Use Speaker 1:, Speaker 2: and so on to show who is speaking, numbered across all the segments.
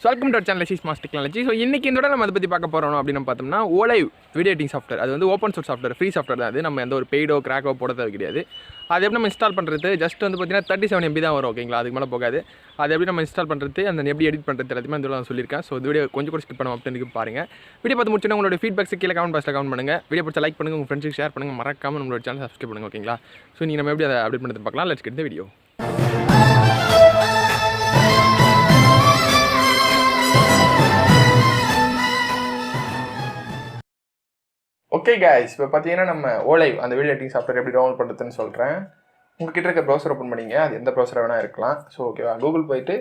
Speaker 1: Welcome to channel smart technology. So இன்றைக்கி இந்த நம்ம அதை பற்றி பார்க்க போகிறோம் அப்படின்னு பார்த்தோம்னா ஓலைவ் வீடியோ எடிட்டிங் சாஃப்ட்வேர். அது வந்து open source software, free software தான். அது நம்ம எந்த ஒரு பெய்டோ கிராக்கோ போட தேவை கிடையாது. அது எப்படி நம்ம இன்ஸ்டால் பண்ணுறது, ஜஸ்ட் வந்து பார்த்தீங்கன்னா 37 MB தான் வரும். ஓகேங்களா, அதுக்கு மேலே போகாது. அது எப்படி நம்ம இன்ஸ்டால் பண்ணுறது, அந்த எப்படி எடிட் பண்ணுறது எல்லாத்தையுமே வந்து நான் சொல்லியிருக்கேன். ஸோ இந்த வீடியோ கொஞ்சம் கூட ஸ்கிப் பண்ணுவோம் அப்படின்னு பாருங்கள். வீடியோ பார்த்து முடிச்சுன்னா உங்களோட ஃபீட்பேக்ஸ் கீழே கமெண்ட் பாக்ஸில் கமெண்ட் பண்ணுங்கள். வீடியோ பிடிச்ச லைக் பண்ணுங்கள், உங்கள் ஃப்ரெண்ட்ஸுக்கு ஷேர் பண்ணுங்கள், மறக்காமல் நம்மளோட சேனல் சப்ஸ்கிரைப் பண்ணுங்கள். ஓகேங்களா, ஸோ நீங்கள் நம்ம எப்படி அதை அப்டேட் பண்ணுறது பார்க்கலாம். Let's get the video. Okay guys, இப்போ பார்த்தீங்கன்னா நம்ம ஓலைவ் அந்த வீடியோ எடிட்டிங் சாஃப்ட்வேர் எப்படி டவுன்லோட் பண்ணுறதுன்னு சொல்கிறேன். உங்ககிட்ட இருக்க ப்ரௌசர் ஓப்பன் பண்ணிங்க, அது எந்த ப்ரௌசராக வேணால் இருக்கலாம். ஸோ ஓகேவா, கூகுள் போயிட்டு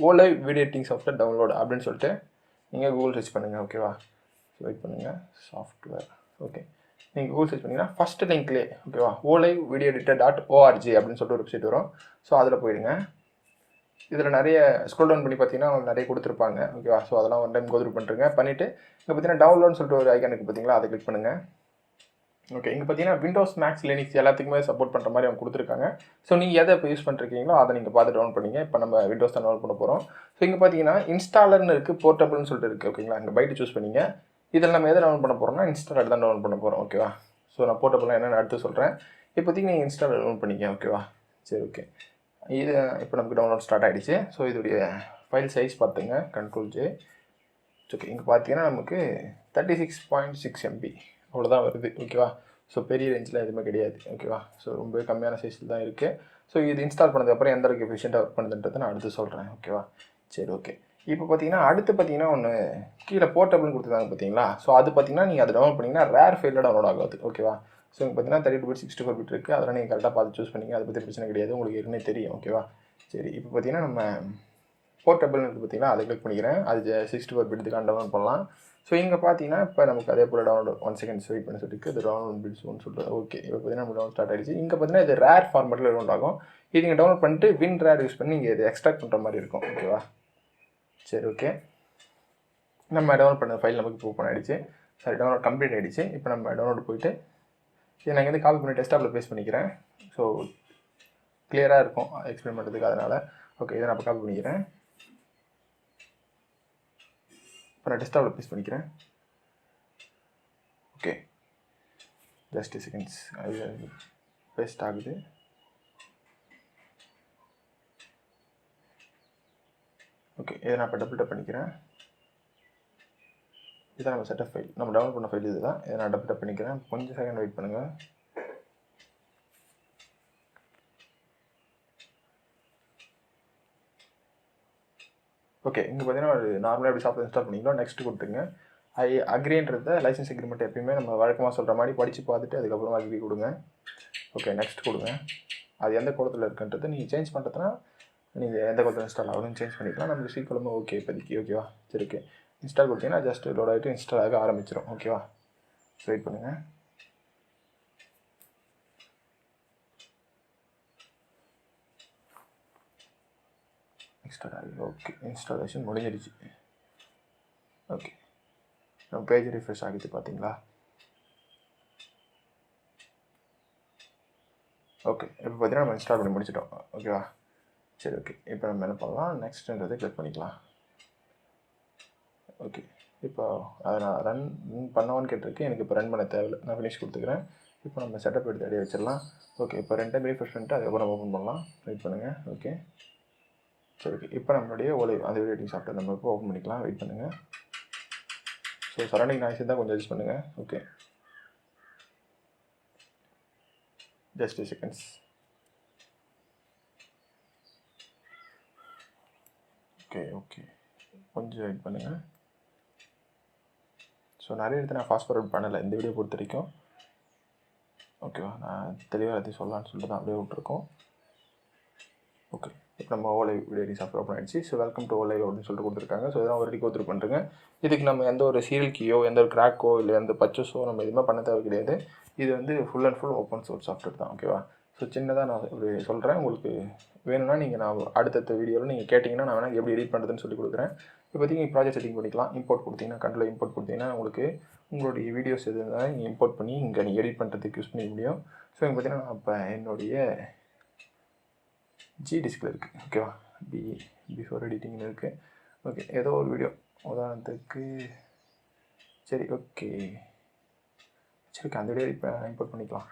Speaker 1: ஓலைவ் வீடியோ எடிட்டிங் சாஃப்ட்வேர் டவுன்லோட் அப்படின்னு சொல்லிட்டு நீங்கள் கூகுள் சர்ச் பண்ணுங்கள். ஓகேவா, ஸோ வெயிட் பண்ணுங்கள், சாஃப்ட்வேர். ஓகே, நீங்கள் கூகுள் சர்ச் பண்ணிங்கன்னா ஃபஸ்ட்டு லிங்க்லேயே ஓகேவா ஓலைவ் வீடியோ எடிட்டர் .org அப்படின்னு சொல்லிட்டு ஒரு வெப்சைட் வரும். ஸோ அதில் போயிடுங்க. இதில் நிறைய ஸ்க்ரோல் டவுன் பண்ணி பார்த்தீங்கன்னா அவங்க நிறைய கொடுத்துருப்பாங்க. ஓகேவா, ஸோ அதெல்லாம் ஒன் டைம் கோத்ரூ பண்ணுறேங்க. பண்ணிவிட்டு இங்கே பார்த்தீங்கன்னா டவுன்லோட்னு சொல்லிட்டு ஒரு ஐக்கானுக்கு பார்த்தீங்களா, அதை கிளிக் பண்ணுங்கள். ஓகே, இங்கே பார்த்தீங்கன்னா விண்டோஸ் மேக்ஸ் லினக்ஸ் எல்லாத்துக்குமே சப்போர்ட் பண்ணுற மாதிரி அவங்க கொடுத்துருக்காங்க. ஸோ நீங்கள் எதை இப்போ யூஸ் பண்ணிருக்கீங்களோ அதை நீங்கள் பார்த்து டவுன் பண்ணிங்க. இப்போ நம்ம விண்டோஸ் தான் டவுன் பண்ண போகிறோம். ஸோ இங்கே பார்த்தீங்கன்னா இன்ஸ்டாலர்னு இருக்குது, போர்ட்டபிள்னு சொல்லிட்டு இருக்குது. ஓகேங்களா, இங்கே பைட்டு சூஸ் பண்ணிங்க. இதில் நம்ம எதை டவுன் பண்ண போகிறோம்னா இன்ஸ்டாலர் தான் டவுன் பண்ண போகிறோம். ஓகேவா, ஸோ நான் போர்ட்டபிள்லாம் என்னென்னு அடுத்து சொல்கிறேன். இப்போதைக்கு நீங்கள் இன்ஸ்டாலர் டவுன் பண்ணிக்க. ஓகேவா, சரி ஓகே, இது இப்போ நமக்கு டவுன்லோட் ஸ்டார்ட் ஆகிடுச்சு. ஸோ இதோடைய ஃபைல் சைஸ் பார்த்துங்க, Ctrl+J. ஓகே, இங்கே பார்த்தீங்கன்னா நமக்கு 36.6 MB அவ்வளோதான் வருது. ஓகேவா, ஸோ பெரிய ரேஞ்சில் எதுவுமே கிடையாது. ஓகேவா, ஸோ ரொம்ப கம்மியான சைஸில் தான் இருக்குது. ஸோ இது இன்ஸ்டால் பண்ணதுக்கப்புறம் எந்த அளவுக்கு எஃபிஷியண்ட்டாக ஒர்க் பண்ணுதுன்றதை நான் அடுத்து சொல்கிறேன். ஓகேவா, சரி ஓகே. இப்போ பார்த்தீங்கன்னா அடுத்து பார்த்தீங்கன்னா ஒன்று கீழே போர்ட்டபிள்னு கொடுத்துருக்காங்க பார்த்தீங்களா. ஸோ அது பார்த்தீங்கன்னா நீங்கள் அதை டவுன்லோட் பண்ணிங்கன்னா ரேர் ஃபைலில் டவுன்லோட் ஆகாது. ஓகேவா, ஸோ இங்கே பார்த்தீங்கன்னா 32 bit 64 bit இருக்குது. அதெல்லாம் நீங்கள் கரெக்டாக பார்த்து சூஸ் பண்ணிங்க, அதை பற்றி பிரச்சனை கிடையாது, உங்களுக்கு ஏற்கனவே தெரியும். ஓகேவா, சரி இப்போ பார்த்தீங்கன்னா நம்ம போர்ட்டபிள்னு இருக்குது பார்த்தீங்கன்னா, அதை கிளிக் பண்ணிக்கிறேன். அது 64 bit டவுன்லோட் பண்ணலாம். ஸோ இங்கே பார்த்தீங்கன்னா இப்போ நமக்கு அதே போல் டவுன்லோட் 1 செகண்ட் வெயிட் பண்ணி சொல்லிட்டு இது டவுன்லோட் பிட்ஸ்னு சொல்லிட்டு. ஓகே, இப்போ பார்த்தீங்கன்னா நம்ம டவுன்லோட் ஸ்டார்ட் ஆகிடுச்சு. இங்கே பார்த்தீங்கன்னா இது ரேர் ஃபார்மேட்டில் டவுன்லோட் ஆகும். இது நீங்கள் டவுன்லோட் பண்ணிட்டு WinRAR யூஸ் பண்ணி இங்கே இது எக்ஸ்ட்ராக்ட் பண்ணுற மாதிரி இருக்கும். ஓகேவா, சரி ஓகே, நம்ம டவுன்லோட் பண்ண ஃபைல் நமக்கு இப்போ ஓப்பன் ஆகிடுச்சு. சரி, டவுன்லோட் கம்ப்ளீட் ஆகிடுச்சு. இப்போ நம்ம டவுன்லோட் போயிட்டு இதை நான் வந்து காப்பி பண்ணி டெஸ்க்டாப்பில் பேஸ்ட் பண்ணிக்கிறேன். ஸோ கிளியராக இருக்கும் எக்ஸ்பிளைன் பண்ணுறதுக்கு, அதனால் ஓகே இதை நான் இப்போ காப்பி பண்ணிக்கிறேன். இப்போ நான் டெஸ்க்டாப்பில் பேஸ்ட் பண்ணிக்கிறேன். ஓகே, ஜஸ்ட் செகண்ட்ஸ், அது பேஸ்ட் ஆகுது. ஓகே, இதை நான் இப்போ டபுள் டப் பண்ணிக்கிறேன். இதான் நம்ம செட்டப் ஃபைல், நம்ம டவுன்லோட் பண்ண ஃபைல் இது தான். இதை நான் டபுள் டப் பண்ணிக்கிறேன். கொஞ்சம் செகண்ட் வெயிட் பண்ணுங்கள். ஓகே, இங்கே பார்த்தீங்கன்னா ஒரு நார்மலாக எப்படி சாஃப்ட்வேர் இன்ஸ்டால் பண்ணிக்கலாம். நெக்ஸ்ட் கொடுத்துங்க. அக்ரின்றத லைசன்ஸ் அக்ரிமெண்ட் எப்பயுமே நம்ம வழக்கமாக சொல்கிற மாதிரி படித்து பார்த்துட்டு அதுக்கப்புறமா அக்ரி கொடுங்க. ஓகே, நெக்ஸ்ட் கொடுங்க. அது எந்த கோலத்தில் இருக்குன்றது நீங்கள் சேஞ்ச் பண்ணுறதுனா நீங்கள் எந்த கோலத்தில் இன்ஸ்டால் ஆகுதுன்னு சேஞ்ச் பண்ணிக்கலாம். நமக்கு சீக்கிரமாக ஓகே இப்போதைக்கு. ஓகேவா, சரி ஓகே, இன்ஸ்டால் கொடுத்தீங்கன்னா ஜஸ்ட் லோட் ஆகிட்டு இன்ஸ்டால் ஆக ஆரம்பிச்சிடும். ஓகேவா, வெயிட் பண்ணுங்கள். இன்ஸ்டால் ஆகி ஓகே, இன்ஸ்டாலேஷன் முடிஞ்சிடுச்சு. ஓகே, நம்ம பேஜ் ரிஃப்ரெஷ் ஆகிடுது பார்த்தீங்களா. ஓகே, இப்போ பார்த்தீங்கன்னா நம்ம இன்ஸ்டால் பண்ணி முடிச்சிட்டோம். ஓகேவா, சரி ஓகே, இப்போ நம்ம என்ன பண்ணலாம், நெக்ஸ்ட்ன்றதை கிளிக் பண்ணிக்கலாம். ஓகே, இப்போ அதை நான் ரன் பண்ணவான்னு கேட்டிருக்கு. எனக்கு இப்போ ரன் பண்ண தேவையில்லை, நான் ஃபினிஷ் கொடுத்துக்கிறேன். இப்போ நம்ம செட்டப் எடுத்து அடியே வச்சிடலாம். ஓகே, இப்போ 2 டைம் ரீஃப்ரெஷ் பண்ணிட்டு அதுக்கப்புறம் ஓப்பன் பண்ணலாம். வெயிட் பண்ணுங்கள். ஓகே, சரி ஓகே, இப்போ நம்மளுடைய ஓலைவ் அந்த வீடியோ எடிட்டிங் சாஃப்ட்வேர் நம்ம இப்போ ஓப்பன் பண்ணிக்கலாம். வெயிட் பண்ணுங்கள். ஸோ சரௌண்டிங் நாய்ஸ் தான் கொஞ்சம் அட்ஜஸ்ட் பண்ணுங்கள். Okay, just seconds. Okay okay, கொஞ்சம் வெயிட் பண்ணுங்கள். ஸோ நிறைய இடத்துல நான் ஃபாஸ்ட் ஃபார்வர்ட் பண்ணலை இந்த வீடியோ பொறுத்த வரைக்கும். ஓகேவா, நான் தெளிவாக எல்லாத்தையும் சொல்லலான்னு சொல்லிட்டு தான் அப்படியே விட்டுருக்கோம். ஓகே, இப்போ நம்ம ஓலைவ் வீடியோ எடிட்டிங் சாஃப்ட்வேர் ஓப்பன் ஆகிடுச்சு. ஸோ வெல்கம் டு ஓலைவ் அப்படின்னு சொல்லிட்டு கொடுத்துருக்காங்க. ஸோ இதெல்லாம் ஒரு கோத்ரூ பண்ணுறேங்க. இதுக்கு நம்ம எந்த ஒரு சீரியல் கீயோ எந்த ஒரு கிராக்கோ இல்லை எந்த பர்ச்சஸோ நம்ம எதுவுமே பண்ண தேவை கிடையாது. இது வந்து full and full open source software தான். ஓகேவா, ஸோ சின்னதாக நான் இப்படி சொல்கிறேன். உங்களுக்கு வேணும்னா நீங்கள் நான் அடுத்தடுத்த வீடியோவில் நீங்கள் கேட்டிங்கன்னா நான் வேணால் எப்படி எடிட் பண்ணுறதுன்னு சொல்லி கொடுக்குறேன். இப்போதைக்கு நீங்கள் ப்ராஜெக்ட் செட்டிங் பண்ணிக்கலாம். இம்போர்ட் கொடுத்தீங்கன்னா கண்ட்ரோல் இம்போர்ட் கொடுத்தீங்கன்னா உங்களுக்கு உங்களுடைய வீடியோஸ் எது இருந்தாலும் நீங்கள் இம்போர்ட் பண்ணி இங்கே நீங்கள் எடிட் பண்ணுறதுக்கு யூஸ் பண்ணிக்க முடியும். ஸோ இங்கே பார்த்தீங்கன்னா நான் இப்போ என்னுடைய ஜி டிஸ்கில் இருக்குது. ஓகேவா, பிஃபோர் எடிட்டிங்னு இருக்குது. ஓகே, ஏதோ ஒரு வீடியோ உதாரணத்துக்கு சரி ஓகே அந்த வீடியோ இப்போ இம்போர்ட் பண்ணிக்கலாம்.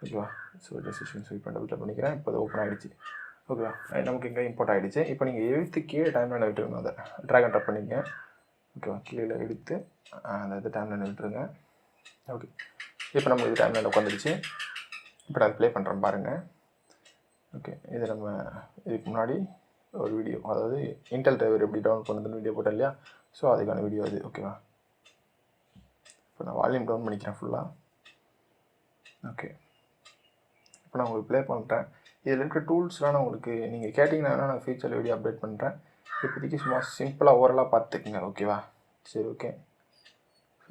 Speaker 1: ஓகேவா? ஸோ ரெஜிஸ்ட்ரேஷன் இப்போ டபுள் பண்ணிக்கிறேன். இப்போ அது ஓப்பன் ஆகிடுச்சு. ஓகேவா? நமக்கு இங்கே இம்போர்ட் ஆகிடுச்சு. இப்போ நீங்கள் எழுத்து கீழே டைம்லைனில் விட்டுருங்க. அதை ட்ராக் அண்ட் ட்ராப் பண்ணிங்க. ஓகேவா? கீழே எடுத்து அந்த இது டைம்லைனில் விட்டுருங்க. ஓகே, இப்போ நம்ம இது டைம்லைனில் உட்காந்துருச்சு. இப்போ நான் ப்ளே பண்ணுறேன் பாருங்கள். ஓகே, இது நம்ம இதுக்கு முன்னாடி ஒரு வீடியோ, அதாவது இன்டெல் டிரைவர் எப்படி டவுன் பண்ணுறதுன்னு வீடியோ போட்டேன் இல்லையா? ஸோ அதுக்கான வீடியோ அது. ஓகேவா? இப்போ நான் வால்யூம் டவுன் பண்ணிக்கிறேன் ஃபுல்லாக. ஓகே, இப்போ நான் உங்களுக்கு ப்ளே பண்ணுறேன். இதில் இருக்கிற டூல்ஸ்லாம் நான் உங்களுக்கு நீங்கள் கேட்டிங்கன்னா நான் ஃபியூச்சரில் வீடியோ அப்டேட் பண்ணுறேன். இப்போதைக்கு சும்மா சிம்பிளாக ஓரலாக பார்த்துக்குங்க. ஓகேவா? சரி ஓகே,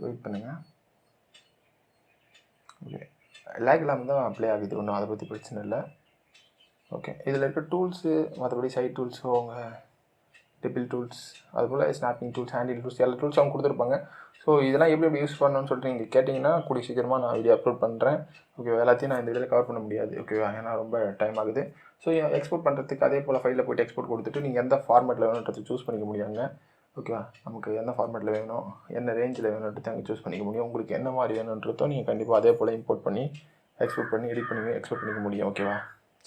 Speaker 1: வெயிட் பண்ணுங்கள். ஓகே, லேக் இல்லாமல் தான் ப்ளே ஆகுது, ஒன்றும் அதை பற்றி பிரச்சனை இல்லை. ஓகே, இதில் இருக்க டூல்ஸு மற்றபடி சைட் டூல்ஸோ அவங்க டெபிள் டூல்ஸ் அதுபோல் ஸ்னாப்பிங் டூல்ஸ் ஹேண்டில் டூல்ஸ் எல்லா டூல்ஸ் அவங்க கொடுத்துருப்பாங்க. ஸோ இதெல்லாம் எப்படி யூஸ் பண்ணணும்னு சொல்லிட்டு நீங்கள் கேட்டிங்கன்னா கூடிய சீக்கிரமாக நான் வீடியோ அப்லோட் பண்ணுறேன். ஓகேவா? எல்லாத்தையும் நான் இந்த வீடியோவில் கவர் பண்ண முடியாது. ஓகேவா? ஏன்னா ரொம்ப டைம் ஆகுது. ஸோ எக்ஸ்போர்ட் பண்ணுறதுக்கு அதே போல் ஃபைலில் போய்ட்டு எக்ஸ்போர்ட் கொடுத்துட்டு நீங்கள் எந்த ஃபார்மேட்டில் வேணுன்றது சூஸ் பண்ணிக்க முடியாங்க. ஓகேவா? நமக்கு எந்த ஃபார்மேட்டில் வேணும், என்ன ரேஞ்சில் வேணுன்றது அங்கே சூஸ் பண்ணிக்க முடியும். உங்களுக்கு என்ன மாதிரி வேணுன்றதோ நீங்கள் கண்டிப்பாக அதே போல் இம்போர்ட் பண்ணி எக்ஸ்போர்ட் பண்ணி எடிட் பண்ணி எக்ஸ்போர்ட் பண்ணிக்க முடியும். ஓகேவா?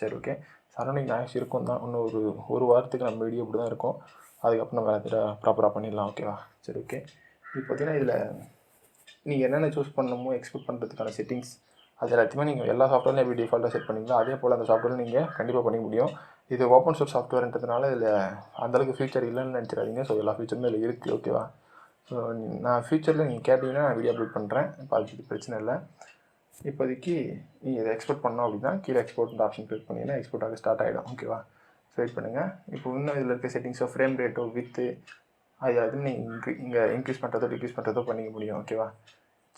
Speaker 1: சரி ஓகே, சரௌண்டிங் நாய்ஸ் இருக்கும் தான். இன்னும் ஒரு வாரத்துக்கு நம்ம வீடியோ இப்படி தான் இருக்கும். அதுக்கப்புறம் நம்ம வேறு ப்ராப்பராக பண்ணிடலாம். ஓகேவா? சரி ஓகே, இப்போ பார்த்தீங்கன்னா இதில் நீங்கள் என்னென்ன சூஸ் பண்ணணுமோ எக்ஸ்போர்ட் பண்ணுறதுக்கான செட்டிங்ஸ் அது எல்லாத்தையுமே நீங்கள் எல்லா சாஃப்ட்வேர்லையும் எப்படி டிஃபால்ட்டாக செட் பண்ணிங்களோ அதே போல் அந்த சாஃப்ட்வேரில் நீங்கள் கண்டிப்பாக பண்ணிக்க முடியும். இது ஓப்பன் சோர்ஸ் சாஃப்ட்வேர்ன்றதுனால இதில் அந்தளவுக்கு ஃபியூச்சர் இல்லைன்னு நினச்சிடாதீங்க. ஸோ எல்லா ஃபியூச்சருமே இதில் இருக்குது. ஓகேவா? ஸோ நான் ஃபியூச்சரில் நீங்கள் கேட்டிங்கன்னா நான் வீடியோ அப்லோட் பண்ணுறேன். இப்போ அதுக்கு பிரச்சனை இல்லை. இப்போதைக்கு நீங்கள் இதை எக்ஸ்போர்ட் பண்ணோம் அப்படின்னா கீழே எக்ஸ்போர்ட் ஆப்ஷன் கிளிக் பண்ணிங்கன்னா எக்ஸ்போர்ட் ஆக ஸ்டார்ட் ஆகிடும். ஓகேவா? வெயிட் பண்ணுங்கள். இப்போ இன்னும் இதில் இருக்க செட்டிங்ஸோ ஃப்ரேம் ரேட்டோ வித்து அது எல்லாத்தையும் நீங்கள் இங்கே இன்க்ரீஸ் பண்ணுறதோ டிக்ரீஸ் பண்ணுறதோ பண்ணிக்க முடியும். ஓகேவா?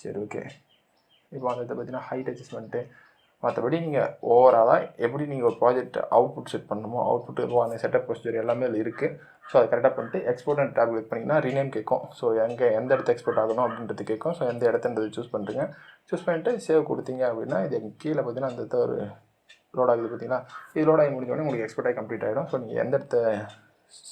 Speaker 1: சரி ஓகே, இப்போ அந்த இதை பார்த்தீங்கன்னா ஹைட் அட்ஜஸ்ட்மெண்ட்டு மற்றபடி நீங்கள் ஓவராலாக எப்படி நீங்கள் ஒரு ப்ராஜெக்ட் அவுட்புட் செட் பண்ணணுமோ அவுட்புட்டு அந்த செட்டப் ப்ரொசீஜர் எல்லாமே அதில் இருக்குது. ஸோ அதை கரெக்டாக பண்ணிட்டு எக்ஸ்போர்ட் அண்ட் டேப் கிளிக் பண்ணிங்கன்னா ரீநேம் கேட்கும். ஸோ எந்த இடத்த எக்ஸ்போர்ட் ஆகணும் அப்படின்றது கேட்கும். ஸோ எந்த இடத்துன்றது சூஸ் பண்ணுறீங்க. சூஸ் பண்ணிட்டு சேவ் கொடுத்தீங்க அப்படின்னா இது கீழே பார்த்தீங்கன்னா அந்த ஒரு லோட் ஆகுது. பார்த்தீங்கன்னா இது லோட் ஆகி முடிஞ்சோடனே உங்களுக்கு எக்ஸ்போர்ட் ஆகி கம்ப்ளீட் ஆகிடும். ஸோ நீங்கள் எந்த இடத்த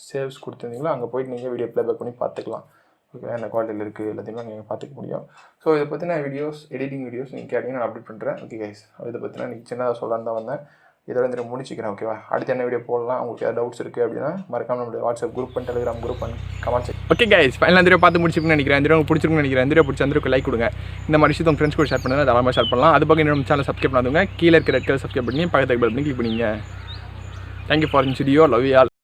Speaker 1: சேவ்ஸ் கொடுத்துருந்தீங்களோ அங்கே போய்ட்டு நீங்கள் வீடியோ ப்ளேபேக் பண்ணி பார்த்துக்கலாம். ஓகே, என்ன குவாலிட்டியில் இருக்குது எல்லாத்தையுமே நீங்கள் பார்த்துக்க முடியும். ஸோ இதை பற்றின வீடியோஸ் எடிட்டிங் வீடியோஸ் நீங்கள் கேட்டிங்கன்னா நான் அப்டேட் பண்ணுறேன். ஓகே கைஸ், இதை பற்றினா நீங்கள் சின்னதாக சொல்லலான்னு தான் வந்தேன். இதோட வந்து முடிச்சிக்கிறேன். ஓகேவா? அடுத்து என்ன வீடியோ போடலாம், உங்களுக்கு ஏதாவது டவுட்ஸ் இருக்குது அப்படின்னா மறக்காம நம்மளுடைய WhatsApp group and Telegram group and comments. Okay guys, final அந்த வீடியோ பார்த்து முடிச்சுக்கணும்னு நினைக்கிறேன். இந்த வீடியோ உங்களுக்கு பிடிச்சிருக்குன்னு நினைக்கிறேன். இந்த வீடியோ பிடிச்ச அந்த லைக் கொடுங்க. இந்த மாதிரி விஷயத்தை உங்கள் ஃப்ரெண்ட்ஸ் கூட ஷேர் பண்ணுங்கள். அதை ஷேர் பண்ணலாம். அது பக்கம் நம்ம சேனல் சப்ஸ்கிரைப் பண்ணாதவங்க கீழே இருக்கிற ரெட் கலர் சப்ஸ்கிரைப் பண்ணி பக்கத்துக்கு பெல் பண்ணி கிளிக் பண்ணிங்க. தேங்க்யூ ஃபார் வாட்சிங் வீடியோ. Love you all.